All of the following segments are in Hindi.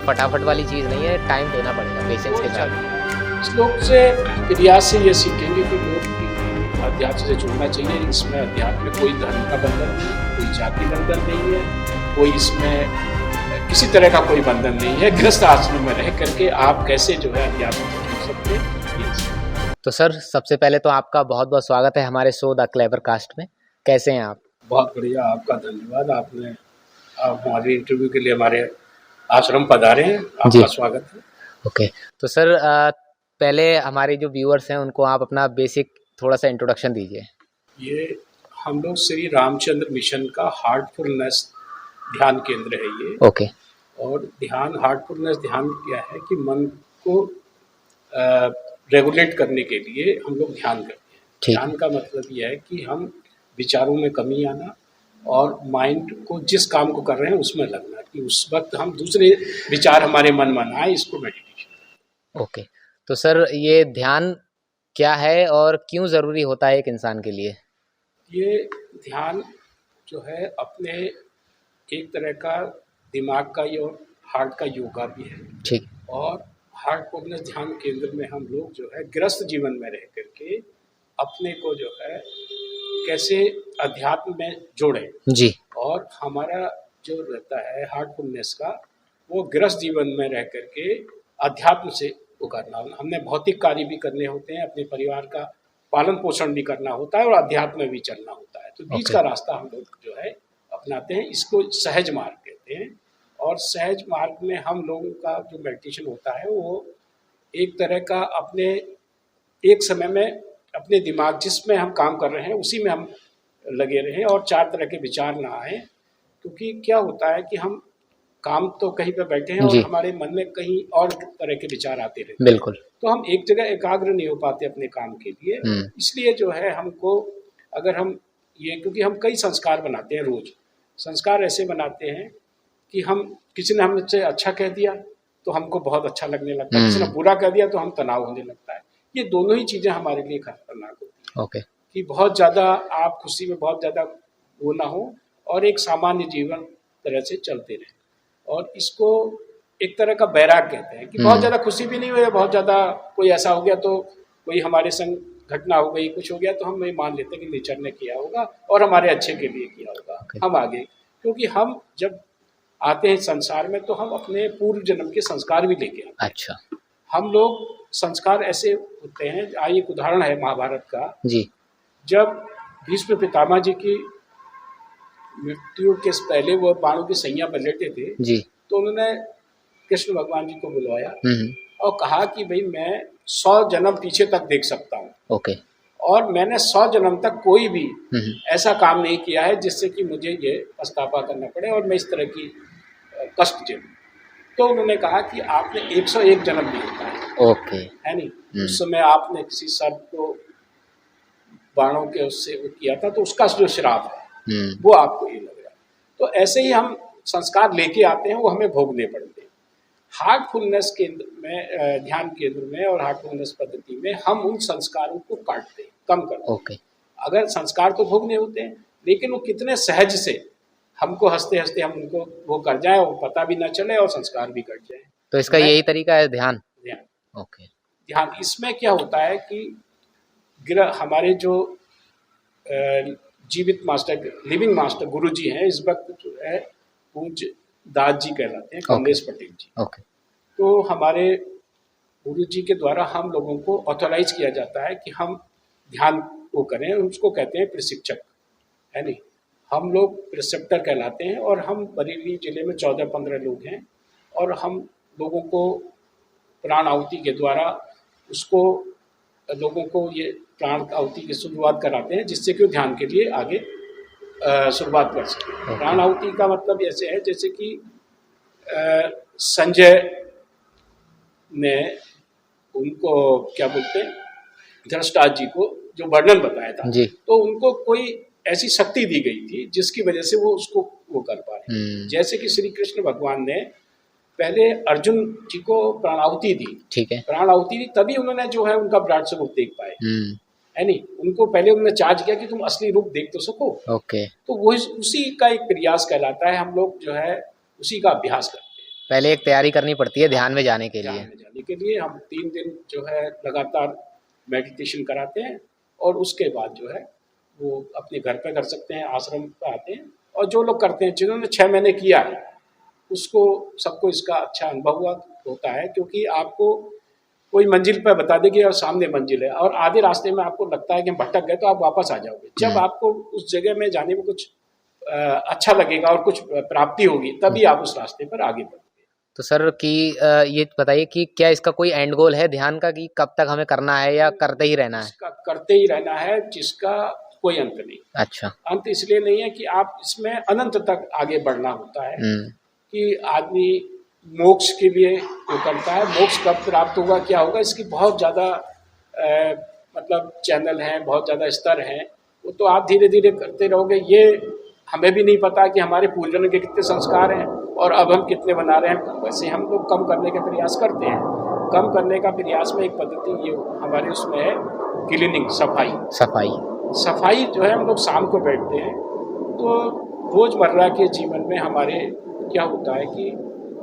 फटाफट वाली चीज़ नहीं है, टाइम देना पड़ेगा पेशेंस के साथ। श्लोक से प्रयास से ये सीखेंगे कि लोग अध्यात्म से जुड़ना चाहिए। इसमें अध्यात्म में कोई धर्म का बंधन नहीं, कोई जाति बंधन नहीं है, कोई इसमें किसी तरह का कोई बंधन नहीं है। गृहस्थ आश्रम में रह करके आप कैसे जो है अध्यात्म से जुड़ सकते हैं। तो सर सबसे पहले तो आपका बहुत बहुत स्वागत है हमारे शो द क्लेवर कास्ट में। कैसे हैं आप? बहुत बढ़िया, आपका धन्यवाद। आपने हमारे इंटरव्यू के लिए हमारे आश्रम पधारे हैं, आपका स्वागत है। ओके, तो सर पहले हमारे जो व्यूअर्स हैं उनको आप अपना बेसिक थोड़ा सा इंट्रोडक्शन दीजिए। ये हम लोग श्री रामचंद्र मिशन का हार्टफुलनेस ध्यान केंद्र है ये। ओके। और ध्यान, हार्टफुलनेस ध्यान क्या है कि मन को रेगुलेट करने के लिए हम लोग ध्यान करते हैं। ध्यान का मतलब यह है कि हम विचारों में कमी आना और माइंड को जिस काम को कर रहे हैं उसमें लगना, कि उस वक्त हम दूसरे विचार हमारे मन में ना आए, इसको मेडिटेशन। ओके, तो सर ये ध्यान क्या है और क्यों ज़रूरी होता है एक इंसान के लिए? ये ध्यान जो है अपने एक तरह का दिमाग का और हार्ट का योगा भी है। ठीक। और हार्टफुलनेस ध्यान केंद्र में हम लोग जो है गृहस्थ जीवन में रह करके अपने को जो है कैसे अध्यात्म में जोड़ें जी। और हमारा जो रहता है हार्टफुलनेस का, वो गृहस्थ जीवन में रह करके अध्यात्म से उकारना। हमने भौतिक कार्य भी करने होते हैं, अपने परिवार का पालन पोषण भी करना होता है और अध्यात्म में भी चलना होता है। तो बीच का रास्ता हम लोग जो है अपनाते हैं, इसको सहज मार्ग कहते हैं। और सहज मार्ग में हम लोगों का जो मेडिटेशन होता है वो एक तरह का अपने एक समय में अपने दिमाग जिसमें हम काम कर रहे हैं उसी में हम लगे रहें और चार तरह के विचार ना आए। क्योंकि क्या होता है कि हम काम तो कहीं पे बैठे हैं और हमारे मन में कहीं और तरह के विचार आते रहते हैं। बिल्कुल। तो हम एक जगह एकाग्र नहीं हो पाते अपने काम के लिए। इसलिए जो है हमको, अगर हम ये, क्योंकि हम कई संस्कार बनाते हैं रोज, संस्कार ऐसे बनाते हैं कि हम, किसी ने हमसे अच्छा कह दिया तो हमको बहुत अच्छा लगने लगता है, किसी ने बुरा कह दिया तो हम तनाव होने लगता है। ये दोनों ही चीज़ें हमारे लिए खतरनाक होती हैं। ओके। कि बहुत ज़्यादा आप खुशी में बहुत ज़्यादा वो ना हो और एक सामान्य जीवन तरह से चलते रहें। और इसको एक तरह का बैराग कहते हैं कि बहुत ज़्यादा खुशी भी नहीं हुई, बहुत ज़्यादा कोई ऐसा हो गया तो कोई हमारे संग घटना हो गई, कुछ हो गया तो हम ये मान लेते हैं कि नेचर ने किया होगा और हमारे अच्छे के लिए किया होगा। हम आगे, क्योंकि हम जब आते हैं संसार में तो हम अपने पूर्व जन्म के संस्कार भी लेके आते हैं। अच्छा। हम लोग संस्कार ऐसे होते हैं, आइए एक उदाहरण है महाभारत का जी। जब भीष्म पितामह जी की मृत्यु के पहले वो बाणों की सैया पर लेटे थे जी। तो उन्होंने कृष्ण भगवान जी को बुलवाया और कहा कि भाई मैं 100 जन्म पीछे तक देख सकता हूँ। ओके। और मैंने 100 जन्म तक कोई भी ऐसा काम नहीं किया है जिससे कि मुझे ये पछतावा करना पड़े और मैं इस तरह की कष्ट झेलूं। तो उन्होंने कहा कि आपने 101 जन्म भी होता है। ओके। है नहीं, उस समय आपने किसी सर्प को बाणों के उससे वो किया था तो उसका जो श्राप है वो आपको ये लग रहा है। तो ऐसे ही हम संस्कार लेके आते हैं, वो हमें भोगने पड़ते हैं। हार्टफुलनेस केंद्र में, ध्यान केंद्र में और हार्टफुलनेस पद्धति में हम उन संस्कारों को काटते हैं, कम करते हैं। ओके। अगर संस्कार तो भोगने होते हैं लेकिन वो कितने सहज से हमको हंसते हंसते हम उनको वो कर जाए और पता भी ना चले और संस्कार भी कट जाए। तो इसका यही तरीका है ध्यान? ध्यान। ओके। ध्यान इसमें क्या होता है कि हमारे जो जीवित मास्टर, लिविंग मास्टर गुरु जी हैं, इस वक्त जो है पूज्य दास जी कहलाते हैं, कमलेश पटेल जी। ओके। तो हमारे गुरु जी के द्वारा हम लोगों को ऑथोराइज किया जाता है कि हम ध्यान को करें, उसको कहते हैं प्रशिक्षक, है नहीं। हम लोग प्रिसेप्टर कहलाते हैं और हम बरेली जिले में 14-15 लोग हैं और हम लोगों को प्राण आहुति के द्वारा उसको लोगों को ये प्राण आहुति की शुरुआत कराते हैं जिससे कि वो ध्यान के लिए आगे शुरुआत कर सके। प्राण आहुति का मतलब ऐसे है जैसे कि संजय ने उनको क्या बोलते हैं, धृतराष्ट्र जी को जो वर्णन बताया था तो उनको कोई ऐसी शक्ति दी गई थी जिसकी वजह से वो उसको वो कर पा रहे। जैसे कि श्री कृष्ण भगवान ने पहले अर्जुन जी को प्राणाहुति दी। ठीक है। प्राणाहुति दी तभी उन्होंने जो है उनका विराट स्वरूप देख पाए, है नहीं। उनको पहले उन्होंने चार्ज किया कि तुम असली रूप देख तो सको। ओके। तो वो उसी का एक प्रयास कहलाता है, हम लोग जो है उसी का अभ्यास करते हैं। पहले एक तैयारी करनी पड़ती है ध्यान में जाने के ध्यान लिए। में जाने के लिए हम 3 दिन जो है लगातार मेडिटेशन कराते हैं और उसके बाद जो है वो अपने घर पे कर सकते हैं, आश्रम पे आते हैं। और जो लोग करते हैं, जिन्होंने 6 महीने किया है, उसको सबको इसका अच्छा अनुभव हुआ होता है, क्योंकि आपको कोई मंजिल पे बता देगी और सामने मंजिल है और आधे रास्ते में आपको लगता है कि हम भटक गए, तो आप वापस आ जाओगे। जब आपको उस जगह में जाने में कुछ अच्छा लगेगा और कुछ प्राप्ति होगी, तभी आप उस रास्ते पर आगे बढ़ोगे। तो सर कि ये बताइए कि क्या इसका कोई एंड गोल है ध्यान का, कि कब तक हमें करना है या करते ही रहना है? इसका करते ही रहना है, जिसका कोई अंत नहीं। अच्छा। अंत इसलिए नहीं है कि आप इसमें अनंत तक आगे बढ़ना होता है, कि आदमी मोक्ष के लिए वो करता है। मोक्ष कब प्राप्त होगा, क्या होगा, इसकी बहुत ज़्यादा मतलब चैनल हैं, बहुत ज़्यादा स्तर हैं। वो तो आप धीरे धीरे करते रहोगे। ये हमें भी नहीं पता कि हमारे पूर्वजों के कितने संस्कार हैं और अब हम कितने बना रहे हैं। वैसे हम लोग कम करने का प्रयास करते हैं। कम करने का प्रयास में एक पद्धति ये हमारे उसमें है, क्लीनिंग, सफाई। सफाई जो है, हम लोग शाम को बैठते हैं, तो रोज़मर्रा के जीवन में हमारे क्या होता है कि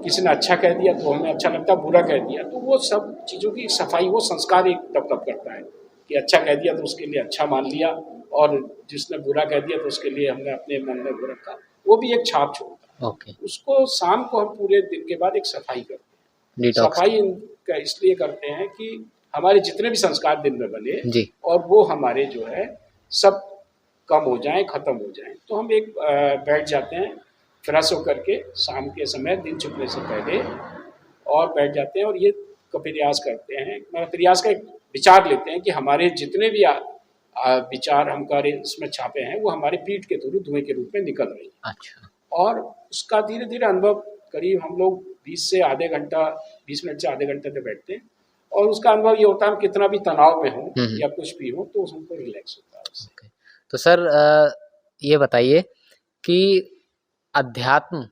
किसी ने अच्छा कह दिया तो हमें अच्छा लगता है, बुरा कह दिया तो वो सब चीज़ों की सफाई, वो संस्कार एक डेवलप करता है कि अच्छा कह दिया तो उसके लिए अच्छा मान लिया, और जिसने बुरा कह दिया तो उसके लिए हमने अपने मन में बुरा रखा, वो भी एक छाप छोड़ता है। उसको शाम को हम पूरे दिन के बाद एक सफाई करते हैं। सफाई का इसलिए करते हैं कि हमारे जितने भी संस्कार दिन में बने और वो हमारे जो है सब कम हो जाएं, खत्म हो जाएं। तो हम एक बैठ जाते हैं फ्रेश होकर के शाम के समय, दिन छुपने से पहले, और बैठ जाते हैं और ये प्रयास करते हैं, प्रयास का एक विचार लेते हैं कि हमारे जितने भी विचार हमारे इसमें छापे हैं वो हमारे पीठ के थ्रू धुएं के रूप में निकल रही है। अच्छा। और उसका धीरे धीरे अनुभव करीब हम लोग 20 मिनट से आधे घंटे तक बैठते हैं, और उसका अनुभव ये होता है हम कितना भी तनाव में हो या कुछ भी हो तो हमको रिलैक्स होता है उससे। तो सर ये बताइए कि अध्यात्म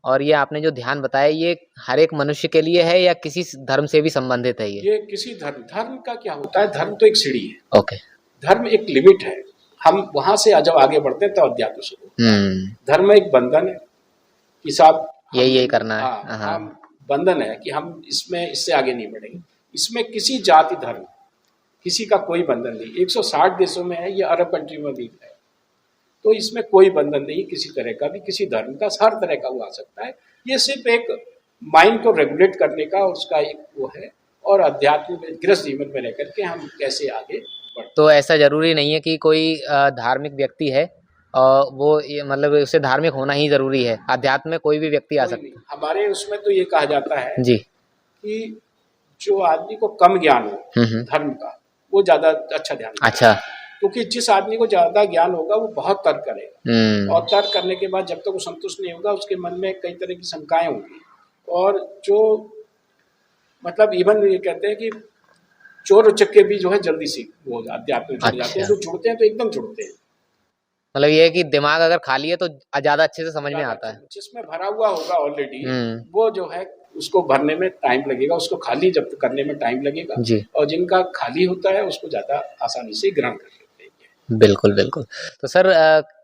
और ये आपने जो ध्यान बताया, ये हर एक मनुष्य के लिए है या किसी धर्म से भी संबंधित है? ये किसी धर्म का क्या होता है, धर्म तो एक सीढ़ी है। ओके। धर्म एक लिमिट है, हम वहां से जब आगे बढ़ते हैं तो अध्यात्म शुरू होता है। धर्म एक बंधन है कि साहब यही करना है। हाँ, हम बंधन है कि हम इससे आगे नहीं बढ़ेंगे। इसमें किसी जाति धर्म किसी का कोई बंधन नहीं। 160 देशों में है, ये अरब कंट्री में भी है, तो इसमें कोई बंधन नहीं किसी तरह का भी, किसी धर्म का, हर तरह का वो आ सकता है। ये सिर्फ एक माइंड को रेगुलेट करने का उसका एक वो है, और अध्यात्म में गृहस्थ जीवन में रह करके हम कैसे आगे बढ़ते। तो ऐसा जरूरी नहीं है कि कोई धार्मिक व्यक्ति है वो मतलब उसे धार्मिक होना ही जरूरी है, अध्यात्म में कोई भी व्यक्ति आ सकता है। हमारे उसमें तो ये कहा जाता है जी कि जो आदमी को कम ज्ञान हो धर्म का, वो ज्यादा अच्छा ध्यान। अच्छा। क्योंकि जिस आदमी को ज्यादा ज्ञान होगा वो बहुत तर्क करेगा, और तर्क करने के बाद जब तक वो संतुष्ट नहीं होगा उसके मन में कई तरह की शंकाएं होंगी। और जो मतलब इवन ये कहते हैं कि चोर उचक्के भी जो है जल्दी सीख वो अध्यात्म जुड़ जाते हैं। जो जुड़ते हैं तो एकदम जुड़ते हैं। मतलब ये है कि दिमाग अगर खाली है तो ज्यादा अच्छे से समझ में आता है। जिसमें भरा हुआ होगा ऑलरेडी, वो जो है उसको भरने में टाइम लगेगा, उसको खाली जब करने में टाइम लगेगा, और जिनका खाली होता है उसको ज्यादा आसानी से ग्रहण कर लेते हैं। बिल्कुल बिल्कुल। तो सर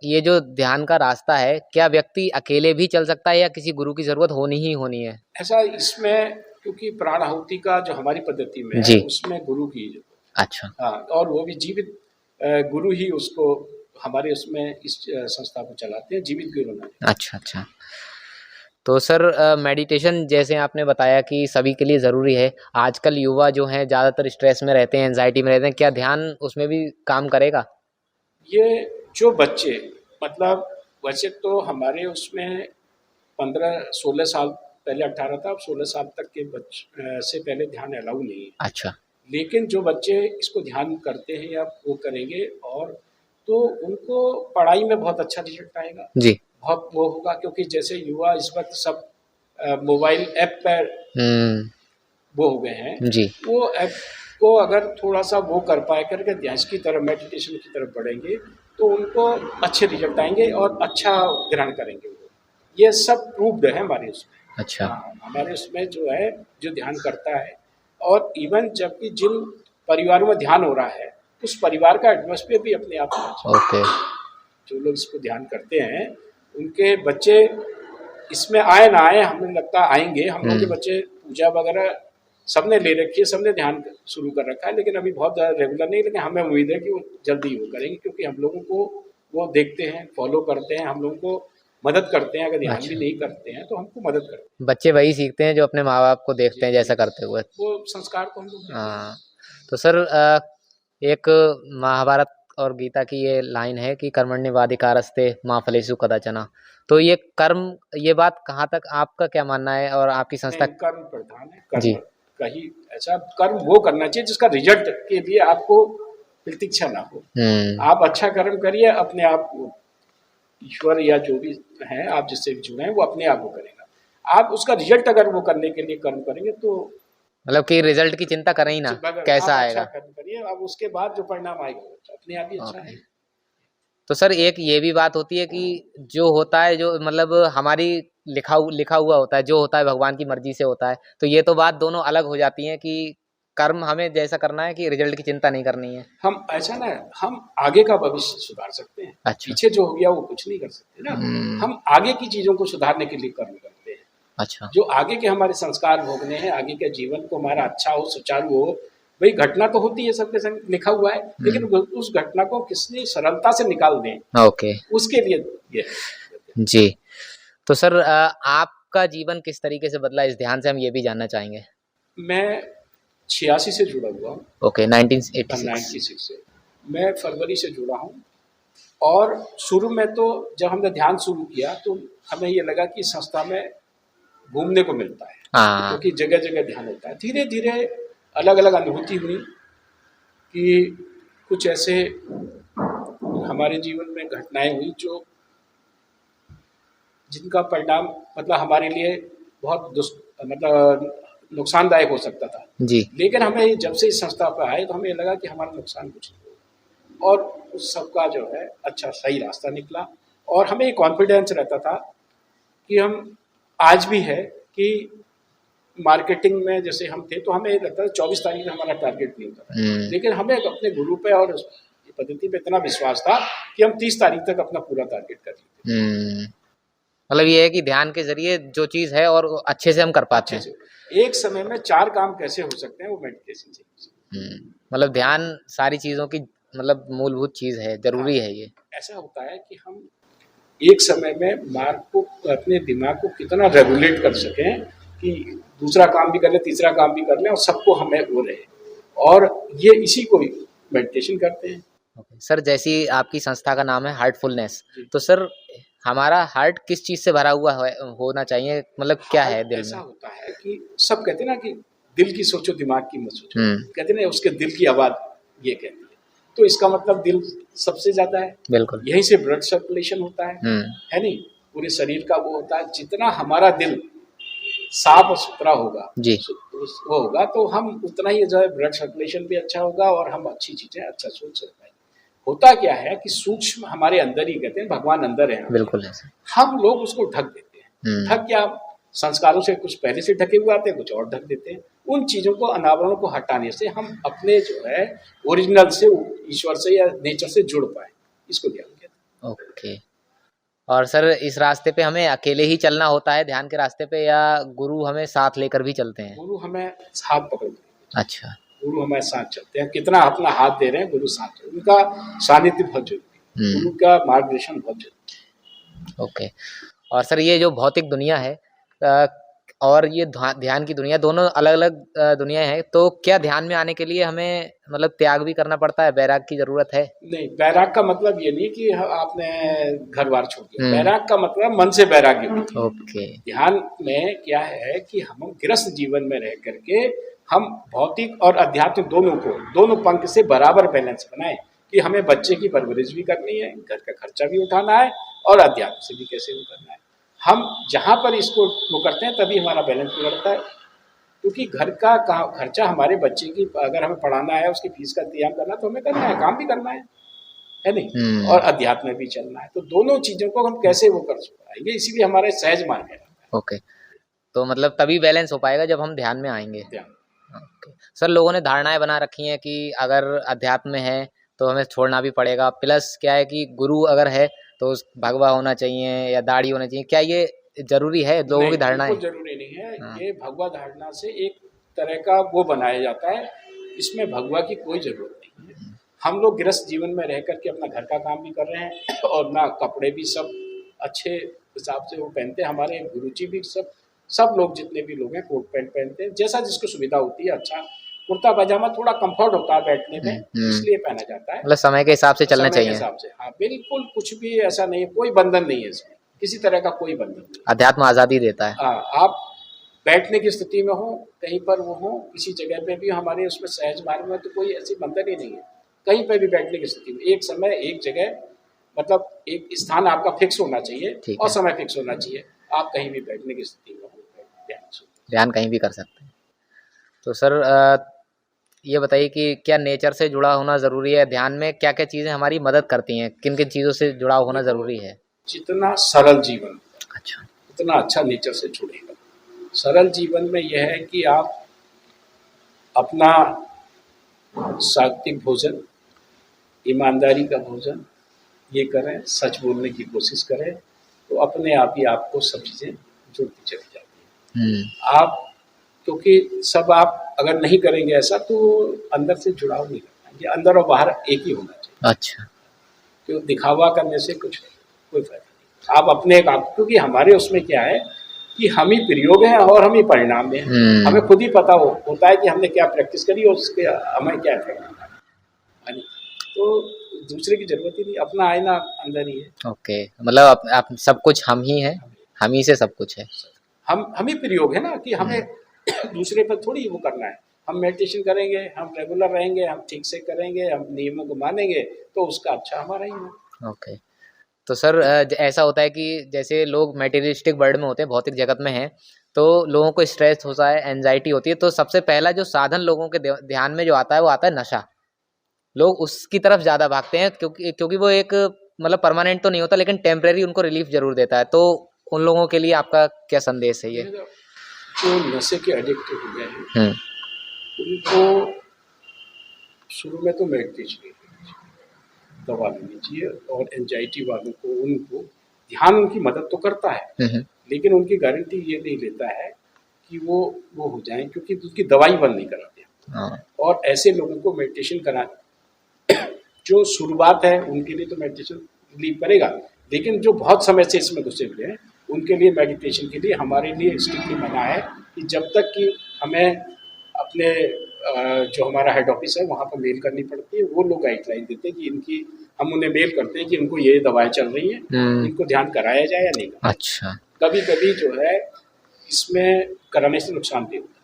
ये जो ध्यान का रास्ता है, क्या व्यक्ति अकेले भी चल सकता है या किसी गुरु की जरूरत होनी ही होनी है? ऐसा इसमें क्योंकि प्राण आहुति का जो हमारी पद्धति में है उसमें गुरु की जरूरत। अच्छा। हाँ, और वो भी जीवित गुरु ही उसको हमारे उसमें इस संस्था को चलाते हैं, जीवित गुरु नहीं। अच्छा अच्छा। तो सर मेडिटेशन जैसे आपने बताया कि सभी के लिए ज़रूरी है, आजकल युवा जो हैं ज़्यादातर स्ट्रेस में रहते हैं, एंजाइटी में रहते हैं, क्या ध्यान उसमें भी काम करेगा? ये जो बच्चे मतलब वैसे तो हमारे उसमें 15-16 साल, पहले 18 था, अब 16 साल तक के बच्चे से पहले ध्यान अलाउ नहीं है। अच्छा। लेकिन जो बच्चे इसको ध्यान करते हैं या वो करेंगे, और तो उनको पढ़ाई में बहुत अच्छा रिजल्ट आएगा जी, बहुत वो होगा, क्योंकि जैसे युवा इस वक्त सब मोबाइल ऐप पर वो हो गए हैं जी। वो ऐप को अगर थोड़ा सा वो कर पाए करके ध्यान की तरफ, मेडिटेशन की तरफ बढ़ेंगे तो उनको अच्छे रिजल्ट आएंगे और अच्छा ग्रहण करेंगे वो। ये सब प्रूव्ड है हमारे उसमें। अच्छा। हमारे उसमें जो है जो ध्यान करता है, और इवन जबकि जिन परिवारों में ध्यान हो रहा है उस परिवार का एटमॉस्फेयर भी अपने आप में अच्छा। ओके। जो लोग इसको ध्यान करते हैं उनके बच्चे इसमें आए ना आए, हमें लगता है आएंगे। हम लोग के बच्चे पूजा वगैरह सबने ले रखी है, सबने ध्यान शुरू कर रखा है, लेकिन अभी बहुत ज़्यादा रेगुलर नहीं। लेकिन हमें उम्मीद है कि वो जल्दी वो करेंगे, क्योंकि हम लोगों को वो देखते हैं, फॉलो करते हैं, हम लोगों को मदद करते हैं। अगर ध्यान भी अच्छा, नहीं करते हैं तो हमको मदद करते हैं। बच्चे वही सीखते हैं जो अपने माँ बाप को देखते हैं जी जैसा जी, करते हुए। वो संस्कार को हम लोग देते हैं। हाँ, तो सर एक महाभारत और गीता की ये लाइन है कि कर्मण्येवाधिकारस्ते मा फलेषु कदाचन। तो ये कर्म, ये बात कहाँ तक, आपका क्या मानना है और आपकी संस्था? नहीं, कर्म प्रधान है। कर्म जी। का ही ऐसा कर्म वो करना चाहिए जिसका रिजल्ट के लिए आपको प्रतीक्षा ना हो। आप अच्छा कर्म करिए, अपने आप को ईश्वर या जो भी है, आप जिससे भी जुड़े हैं, वो अपने आप वो करेगा। आप उसका रिजल्ट अगर वो करने के लिए कर्म करेंगे तो मतलब कि रिजल्ट की चिंता करें ही ना, आप कैसा अच्छा आएगा। कर्म करिए, अब उसके बाद जो परिणाम आएगा वो अपने आप ही अच्छा ओके। है। तो सर एक ये भी बात होती है कि जो होता है, जो मतलब हमारी लिखा हुआ होता है, जो होता है भगवान की मर्जी से होता है, तो ये तो बात दोनों अलग हो जाती है कि कर्म हमें जैसा करना है कि रिजल्ट की चिंता नहीं करनी है। हम ऐसा ना, हम आगे का भविष्य सुधार सकते हैं। अच्छा। पीछे जो हो गया वो कुछ नहीं कर सकते ना। हम आगे की चीजों को सुधारने के लिए कर्म करते हैं। अच्छा। जो आगे के हमारे संस्कार भोगने हैं, आगे के जीवन को हमारा अच्छा हो, सुचारू हो। भाई घटना तो होती है, सबके संग लिखा हुआ है, लेकिन उस घटना को किसने सरलता से निकाल दें, ओके। उसके लिए ये जी। तो सर आपका जीवन किस तरीके से बदला, इस ध्यान से हम ये भी जानना चाहेंगे। मैं 86 से जुड़ा हुआ हूँ। ओके, 1986। 96 से मैं फरवरी से जुड़ा हूँ। और शुरू में तो जब हमने ध्यान शुरू किया तो हमें ये लगा कि संस्था में घूमने को मिलता है, हाँ। क्योंकि जगह जगह ध्यान होता है। धीरे धीरे अलग अलग अनुभूति हुई कि कुछ ऐसे हमारे जीवन में घटनाएं हुई जो जिनका परिणाम मतलब हमारे लिए बहुत मतलब नुकसानदायक हो सकता था। जी। लेकिन हमें जब से इस संस्था पर आए तो हमें लगा कि हमारा नुकसान कुछ नहीं होगा, और उस सबका जो है अच्छा सही रास्ता निकला। और हमें ये कॉन्फिडेंस रहता था कि हम आज भी है कि मार्केटिंग में जैसे हम थे तो हमें लगता था 24 तारीख में हमारा टारगेट नहीं होता था, लेकिन हमें अपने गुरु पे और पद्धति पे इतना विश्वास था कि हम 30 तारीख तक अपना पूरा टारगेट कर लेते। मतलब ये है कि ध्यान के जरिए जो चीज है और अच्छे से हम कर पाते हैं। एक समय में 4 काम कैसे हो सकते हैं, वो मेडिटेशन से। मतलब ध्यान सारी चीजों की मतलब मूलभूत चीज है, जरूरी है ये। ऐसा होता है कि हम एक समय में मार्ग को, अपने दिमाग को कितना रेगुलेट कर सकें कि दूसरा काम भी कर लें, तीसरा काम भी कर लें, और सबको हमें वो रहे। और ये इसी को मेडिटेशन करते हैं। सर जैसी आपकी संस्था का नाम है हार्टफुलनेस, तो सर हमारा हार्ट किस चीज से भरा हुआ होना चाहिए, मतलब क्या है दिल में? ऐसा होता है कि सब कहते हैं ना कि दिल की सोचो दिमाग की मत सोचो, कहते हैं ना उसके दिल की आवाज ये कहती है। तो इसका मतलब दिल सबसे ज्यादा है। बिल्कुल। यहीं से ब्लड सर्कुलेशन होता है नहीं, पूरे शरीर का वो होता है। जितना हमारा दिल साफ और सुथरा होगा जी, वो होगा तो हम उतना ही जो है ब्लड सर्कुलेशन भी अच्छा होगा और हम अच्छी चीजें अच्छा सोच सकते हैं। होता क्या है कि सूक्ष्म हमारे अंदर ही, कहते हैं भगवान अंदर है, बिल्कुल है। हम लोग उसको ढक देते हैं। ढक क्या, संस्कारों से कुछ पहले से ढके हुए आते हैं, कुछ और ढक देते हैं। उन चीजों को, अनावरणों को हटाने से हम अपने जो है ओरिजिनल से, ईश्वर से या नेचर से जुड़ पाए, इसको ध्यान कहते हैं। ओके। और सर इस रास्ते पे हमें अकेले ही चलना होता है ध्यान के रास्ते पे, या गुरु हमें साथ लेकर भी चलते हैं? गुरु हमें हाथ पकड़, अच्छा। गुरु हमारे साथ चलते हैं। कितना अपना हाथ दे रहे हैं, गुरु साथ, उनका सानिध्य बहुत जरूरी है, गुरु का मार्गदर्शन बहुत जरूरी है। ओके। और सर ये जो भौतिक दुनिया है और ये ध्यान की दुनिया, दोनों अलग अलग दुनिया है, तो क्या ध्यान में आने के लिए हमें मतलब त्याग भी करना पड़ता है, बैराग की जरूरत है? नहीं, बैराग का मतलब ये नहीं कि आपने घर बार छोड़ दिया। बैराग का मतलब मन से बैराग्य होती है। ओके। ध्यान में क्या है कि हम गृहस्थ जीवन में रह करके हम भौतिक और अध्यात्म दोनों पंख से बराबर बैलेंस बनाए कि हमें बच्चे की परवरिश भी करनी है, घर का खर्चा भी उठाना है, और अध्यात्म से भी कैसे वो करना है। हम जहाँ पर इसको वो करते हैं तभी हमारा बैलेंस बिगड़ता है, क्योंकि घर का खर्चा, हमारे बच्चे की अगर हमें पढ़ाना है, उसकी फीस का इंतजाम करना, तो हमें करना है, काम भी करना है नहीं, और अध्यात्म में भी चलना है। तो दोनों चीजों को हम कैसे वो कर पाएंगे, इसीलिए हमारे सहज मार्ग है। ओके। तो मतलब तभी बैलेंस हो पाएगा जब हम ध्यान में आएंगे। ओके। सर लोगों ने धारणाएं बना रखी हैं कि अगर अध्यात्म में है तो हमें छोड़ना भी पड़ेगा, प्लस क्या है कि गुरु अगर है तो भगवा होना चाहिए या दाढ़ी होना चाहिए। क्या ये जरूरी है, लोगों की नहीं, धारणाएं? बिल्कुल जरूरी नहीं है। हाँ। ये भगवा धारणा से एक तरह का वो बनाया जाता है, इसमें भगवा की कोई जरूरत नहीं है। हम लोग गृहस्थ जीवन में रह करके अपना घर का काम भी कर रहे हैं और ना कपड़े भी सब अच्छे हिसाब से वो पहनते हैं। हमारे गुरुजी भी सब लोग जितने भी लोग हैं कोट पैंट पहनते हैं, जैसा जिसको सुविधा होती है। अच्छा कुर्ता पजामा थोड़ा कंफर्ट होता है बैठने में, इसलिए पहना जाता है मतलब समय के हिसाब से चलना समय के चाहिए। हिसाब से। हाँ बिल्कुल, कुछ भी ऐसा नहीं है, कोई बंधन नहीं है इसमें, किसी तरह का कोई बंधन नहीं। अध्यात्म आजादी देता है। हाँ, आप बैठने की स्थिति में हो, कहीं पर वो हो, किसी जगह पे भी हमारे उसमें सहज मार्ग में तो कोई ऐसी बंधन ही नहीं है। कहीं पे भी बैठने की स्थिति में एक समय एक जगह, मतलब एक स्थान आपका फिक्स होना चाहिए और समय फिक्स होना चाहिए। आप कहीं भी बैठने की स्थिति में हो, ध्यान कहीं भी कर सकते हैं। तो सर ये बताइए कि क्या नेचर से जुड़ा होना ज़रूरी है? ध्यान में क्या क्या चीज़ें हमारी मदद करती हैं? किन किन चीज़ों से जुड़ा होना ज़रूरी है? जितना सरल जीवन अच्छा। उतना अच्छा नेचर से जुड़ेगा। सरल जीवन में यह है कि आप अपना सात्विक भोजन, ईमानदारी का भोजन ये करें, सच बोलने की कोशिश करें, तो अपने आप ही आपको सब चीज़ें जुड़ती चली जाती हैं। आप क्योंकि सब आप अगर नहीं करेंगे ऐसा तो अंदर से जुड़ाव नहीं कर पाएंगे। अंदर और बाहर एक ही होना चाहिए। अच्छा। क्यों दिखावा करने से कुछ कोई फायदा नहीं। आप अपने आप, क्योंकि हमारे उसमें क्या है कि हम ही प्रयोग हैं और हम ही परिणाम में हैं। हमें खुद ही पता होता है कि हमने क्या प्रैक्टिस करी और उसके हमें क्या इफेक्ट है। तो दूसरे की जरूरत ही नहीं, अपना आईना अंदर ही है। ओके, मतलब आप सब कुछ हम ही हैं, हम ही से सब कुछ है। हम ही प्रयोग है ना, कि हमें दूसरे पर थोड़ी वो करना है। हम मेडिटेशन करेंगे, हम रेगुलर रहेंगे, हम ठीक से करेंगे, हम नियमों को मानेंगे तो उसका अच्छा हमारा ही है। ओके। तो सर ऐसा होता है कि जैसे लोग मटेरियलिस्टिक वर्ल्ड में होते हैं, भौतिक जगत में हैं, तो लोगों को स्ट्रेस होता है, एंजाइटी होती है, तो सबसे पहला जो साधन लोगों के ध्यान में जो आता है वो आता है नशा। लोग उसकी तरफ ज़्यादा भागते हैं क्योंकि वो एक मतलब परमानेंट तो नहीं होता लेकिन टेम्परेरी उनको रिलीफ जरूर देता है। तो उन लोगों के लिए आपका क्या संदेश है ये? जो नशे के एडिक्ट हो गए हैं उनको शुरू में तो मेडिटेशन दवा लेनी चाहिए, और एंजाइटी वालों को उनको ध्यान उनकी मदद तो करता है लेकिन उनकी गारंटी ये नहीं लेता है कि वो हो जाए, क्योंकि उसकी दवाई बंद नहीं कराते। और ऐसे लोगों को मेडिटेशन करा, जो शुरुआत है उनके लिए तो मेडिटेशन रिलीव करेगा, लेकिन जो बहुत समय से इसमें घुसे हुए हैं उनके लिए मेडिटेशन के लिए हमारे लिए स्ट्रिक्टली मना है कि जब तक कि हमें अपने जो हमारा हेड ऑफिस है वहाँ पर मेल करनी पड़ती है। वो लोग गाइडलाइन देते हैं कि इनकी, हम उन्हें मेल करते हैं कि इनको ये दवाएं चल रही हैं, इनको ध्यान कराया जाए या नहीं कराया। अच्छा। कभी कभी जो है इसमें कराने से नुकसान भी होता है।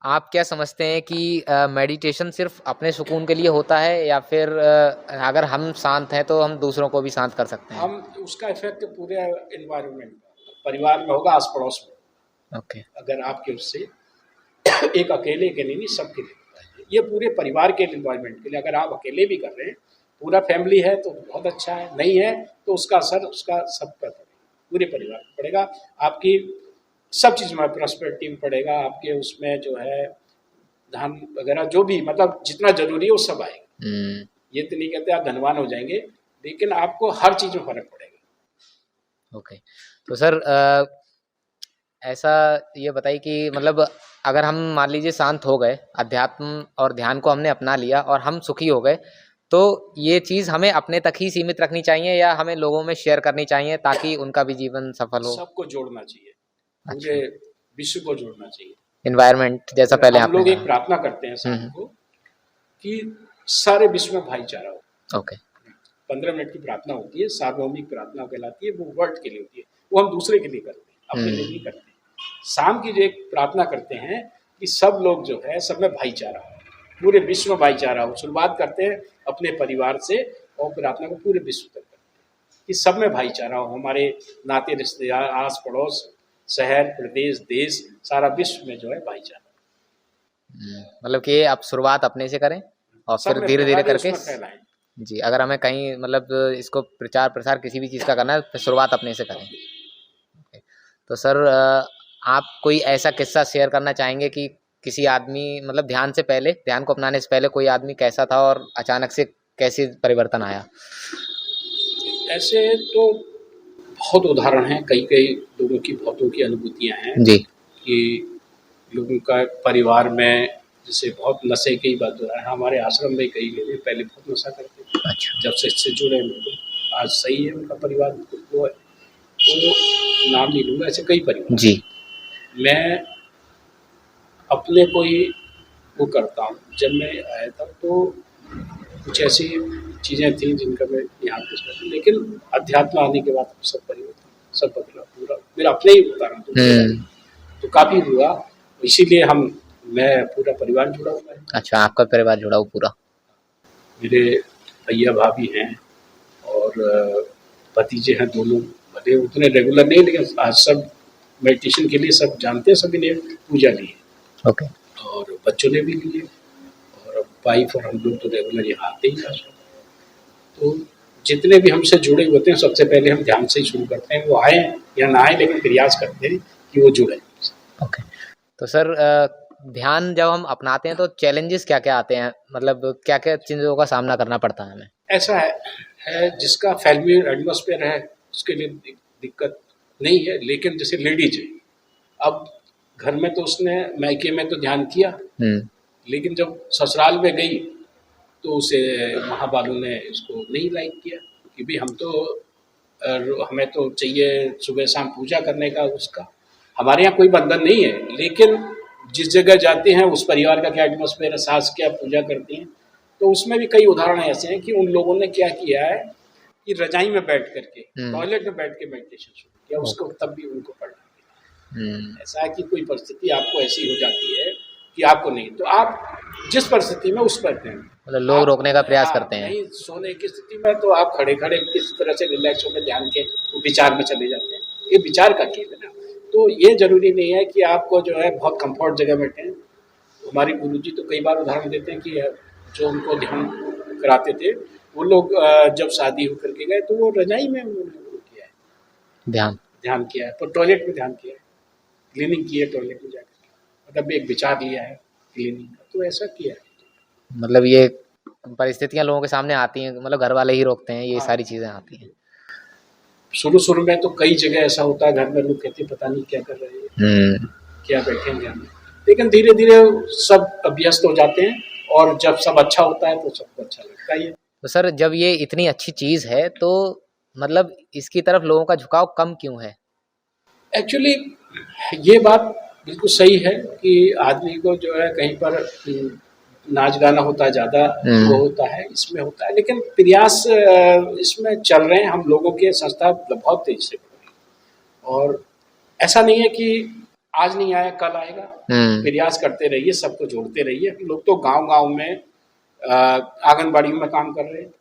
आप क्या समझते हैं कि मेडिटेशन सिर्फ अपने सुकून के लिए होता है या फिर अगर हम शांत हैं तो हम दूसरों को भी शांत कर सकते हैं? हम उसका इफेक्ट पूरे एनवायरनमेंट, परिवार में होगा, आस पड़ोस में। ओके। अगर आपके उससे एक अकेले के लिए नहीं, सबके लिए होता है ये, पूरे परिवार के एनवायरनमेंट के लिए। अगर आप अकेले भी कर रहे हैं, पूरा फैमिली है तो बहुत अच्छा है, नहीं है तो उसका असर उसका सब पर पड़ेगा, पूरे परिवार पर पड़ेगा। आपकी सब चीज़ में प्रॉस्पेरिटी में पड़ेगा, आपके उसमें जो है धन वगैरह जो भी मतलब जितना जरूरी है वो सब आएगा। ये तो नहीं कहते आप धनवान हो जाएंगे, लेकिन आपको हर चीज़ में फर्क पड़ेगा। ओके। तो सर ऐसा ये बताइए कि मतलब अगर हम मान लीजिए शांत हो गए, अध्यात्म और ध्यान को हमने अपना लिया और हम सुखी हो गए, तो ये चीज़ हमें अपने तक ही सीमित रखनी चाहिए या हमें लोगों में शेयर करनी चाहिए ताकि उनका भी जीवन सफल हो? सबको जोड़ना चाहिए, पूरे विश्व को जोड़ना चाहिए। एनवायरनमेंट जैसा पहले हम आपने लोग एक कहा। प्रार्थना करते हैं शाम को कि सारे विश्व में भाईचारा हो। ओके। 15 मिनट की प्रार्थना होती है, सार्वभौमिक प्रार्थना कहलाती है, वो वर्ल्ड के लिए होती है, वो हम दूसरे के लिए करते हैं, अपने लिए नहीं करते। शाम की जो एक प्रार्थना करते हैं कि सब लोग जो है सब में भाईचारा हो, पूरे विश्व में भाईचारा हो। शुरुआत करते हैं अपने परिवार से और प्रार्थना को पूरे विश्व तक करते हैं कि सब में भाईचारा हो, हमारे नाते रिश्तेदार, आस पड़ोस, शहर, प्रदेश, देश, सारा विश्व में जो है भाईचारा। मतलब कि आप शुरुआत अपने से करें और फिर धीरे धीरे करके फैलाएं। जी, अगर हमें कहीं मतलब इसको प्रचार प्रसार किसी भी चीज़ का करना है तो शुरुआत अपने से करें। तो सर आप कोई ऐसा किस्सा शेयर करना चाहेंगे कि किसी आदमी मतलब ध्यान से पहले, ध्यान को अपनाने से पहले कोई आदमी कैसा था और अचानक से कैसे परिवर्तन आया? ऐसे तो बहुत उदाहरण हैं, कई-कई लोगों की बहुतों की अनुभूतियाँ हैं जी। कि लोगों का परिवार में जैसे बहुत नशे की बात हो रहा है, हमारे आश्रम में कई लोग पहले बहुत नशा करते थे, अच्छा। जब से इससे जुड़े हैं बिल्कुल, आज सही है उनका परिवार बिल्कुल वो है, तो नाम नहीं लूँगा, ऐसे कई परिवार जी। हैं। मैं अपने को ही वो करता हूँ, जब मैं आया था तो कुछ ऐसी चीज़ें थी जिनका मैं यहाँ पे इसमें लेकिन अध्यात्म आने के बाद सब परिवर्तन, सब बदला पूरा। मेरा अपने ही उदाहरण दूँ तो काफ़ी हुआ, इसीलिए मैं पूरा परिवार जुड़ा हुआ है। अच्छा, आपका परिवार जुड़ा हुआ पूरा। मेरे भैया-भाभी हैं और भतीजे हैं दोनों, भले उतने रेगुलर नहीं लेकिन आज सब मेडिटेशन के लिए सब जानते हैं, सभी ने पूजा ली है। ओके। और बच्चों ने भी ली है और अब वाइफ और हम लोग तो रेगुलर यहाँ आते ही हैं। तो जितने भी हमसे जुड़े होते हैं सबसे पहले हम ध्यान से ही शुरू करते हैं, वो आए या ना आए लेकिन प्रयास करते हैं कि वो जुड़े। ओके। तो सर ध्यान जब हम अपनाते हैं तो चैलेंजेस क्या-क्या आते हैं? मतलब क्या-क्या चीज़ों का सामना करना पड़ता है हमें? ऐसा है जिसका फैमिलियर एटमॉस्फेयर है उसके लिए दिक्कत नहीं है, लेकिन जैसे लेडीज है, अब घर में तो उसने मायके में तो ध्यान किया, लेकिन जब ससुराल में गई तो उसे वहाँ वालों ने इसको नहीं लाइक किया कि भाई हम तो हमें तो चाहिए सुबह शाम पूजा करने का उसका। हमारे यहाँ कोई बंधन नहीं है, लेकिन जिस जगह जाते हैं उस परिवार का क्या एटमॉस्फेयर है, सास क्या पूजा करती हैं, तो उसमें भी कई उदाहरण ऐसे हैं कि उन लोगों ने क्या किया है कि रजाई में बैठ करके टॉयलेट में बैठ के मेडिटेशन शुरू किया, उसको तब भी उनको पढ़ना। ऐसा है कि कोई परिस्थिति आपको ऐसी हो जाती है कि आपको नहीं, तो आप जिस परिस्थिति में उस पर हैं, मतलब लोग रोकने का प्रयास करते हैं। नहीं सोने की स्थिति में तो आप खड़े खड़े किस तरह से रिलैक्स होकर ध्यान के वो विचार में चले जाते हैं, ये विचार का खेल है ना। तो ये जरूरी नहीं है कि आपको जो है बहुत कंफर्ट जगह बैठे। हमारे गुरुजी तो कई बार उदाहरण देते हैं कि जो उनको ध्यान कराते थे वो लोग जब शादी होकर के गए तो वो रजाई में उन्होंने किया है, ध्यान किया है, पर टॉयलेट में ध्यान किया है, क्लीनिंग की है टॉयलेट में जाकर, मतलब एक विचार लिया है क्लीनिंग का, तो ऐसा किया है। मतलब ये परिस्थितियां लोगों के सामने आती हैं, मतलब घर वाले ही रोकते हैं, ये सारी चीजें आती हैं। शुरू में तो कई जगह ऐसा होता है, घर में लोग कहते पता नहीं क्या कर रहे हैं, क्या बैठेंगे हम, लेकिन धीरे धीरे सब अभ्यस्त हो जाते हैं और जब सब अच्छा होता है तो सबको अच्छा लगता ही है। तो सर जब ये इतनी अच्छी चीज है तो मतलब इसकी तरफ लोगों का झुकाव कम क्यों है? एक्चुअली ये बात बिल्कुल सही है कि आदमी को जो है कहीं पर नाच गाना होता है ज़्यादा वो होता है, इसमें होता है, लेकिन प्रयास इसमें चल रहे हैं हम लोगों के संस्था बहुत तेजी से बढ़ रही है और ऐसा नहीं है कि आज नहीं आया कल आएगा, प्रयास करते रहिए, सबको जोड़ते रहिए। लोग तो गांव-गांव में आंगनबाड़ियों में काम कर रहे हैं।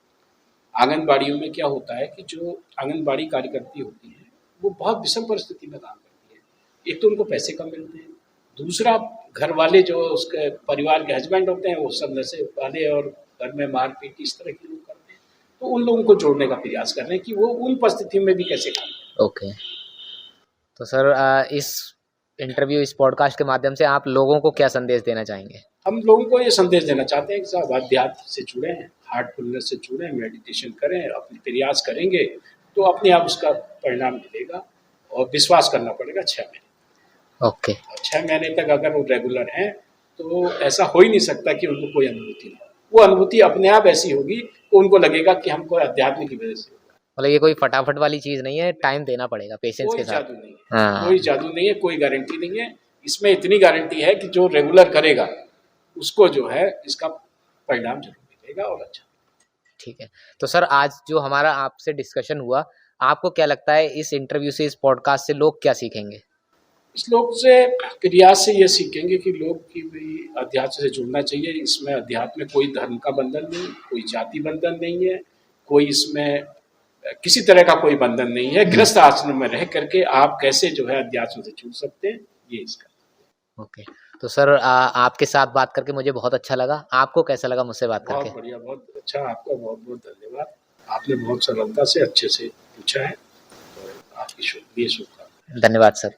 आंगनबाड़ियों में क्या होता है कि जो आंगनबाड़ी कार्यकर्ती होती है वो बहुत विषम परिस्थिति में काम करती है। एक तो उनको पैसे कम मिलते हैं, दूसरा घर वाले जो उसके परिवार के हस्बैंड होते हैं वो सब नशे वाले और घर में मारपीट इस तरह के लोग करते हैं, तो उन लोगों को जोड़ने का प्रयास कर रहे हैं कि वो उन परिस्थितियों में भी कैसे काम करें। ओके। तो सर इस इंटरव्यू, इस पॉडकास्ट के माध्यम से आप लोगों को क्या संदेश देना चाहेंगे? हम लोगों को ये संदेश देना चाहते हैं कि सब अध्यात्म से जुड़े हैं, हार्टफुलनेस से जुड़े हैं, मेडिटेशन करें, अपने प्रयास करेंगे तो अपने आप उसका परिणाम मिलेगा और विश्वास करना पड़ेगा 6 महीने। ओके। 6 महीने तक अगर वो रेगुलर हैं तो ऐसा हो ही नहीं सकता कि उनको कोई अनुभूति ना हो। वो अनुभूति अपने आप ऐसी होगी कि उनको लगेगा कि हमको अध्यात्म की वजह से, मतलब ये कोई फटाफट वाली चीज नहीं है, टाइम देना पड़ेगा पेशेंस के साथ। जादू नहीं है, कोई जादू नहीं है, कोई गारंटी नहीं है। इसमें इतनी गारंटी है कि जो रेगुलर करेगा उसको जो है इसका परिणाम जरूर मिलेगा और अच्छा। ठीक है। तो सर आज जो हमारा आपसे डिस्कशन हुआ, आपको क्या लगता है इस इंटरव्यू से, इस पॉडकास्ट से लोग क्या सीखेंगे? इस लोग से प्रयास से ये सीखेंगे कि लोग की भी अध्यात्म से जुड़ना चाहिए। इसमें अध्यात्म में कोई धर्म का बंधन नहीं, कोई जाति बंधन नहीं है, कोई इसमें किसी तरह का कोई बंधन नहीं है। गृहस्थ आश्रम में रह करके आप कैसे जो है अध्यात्म से जुड़ सकते हैं, ये इसका। ओके। तो सर आपके साथ बात करके मुझे बहुत अच्छा लगा। आपको कैसा लगा मुझसे बात करके? बहुत बढ़िया, बहुत अच्छा। आपका बहुत बहुत धन्यवाद। आपने बहुत सरलता से अच्छे से पूछा है और आपकी शुभ शुभकामनाएं। धन्यवाद सर।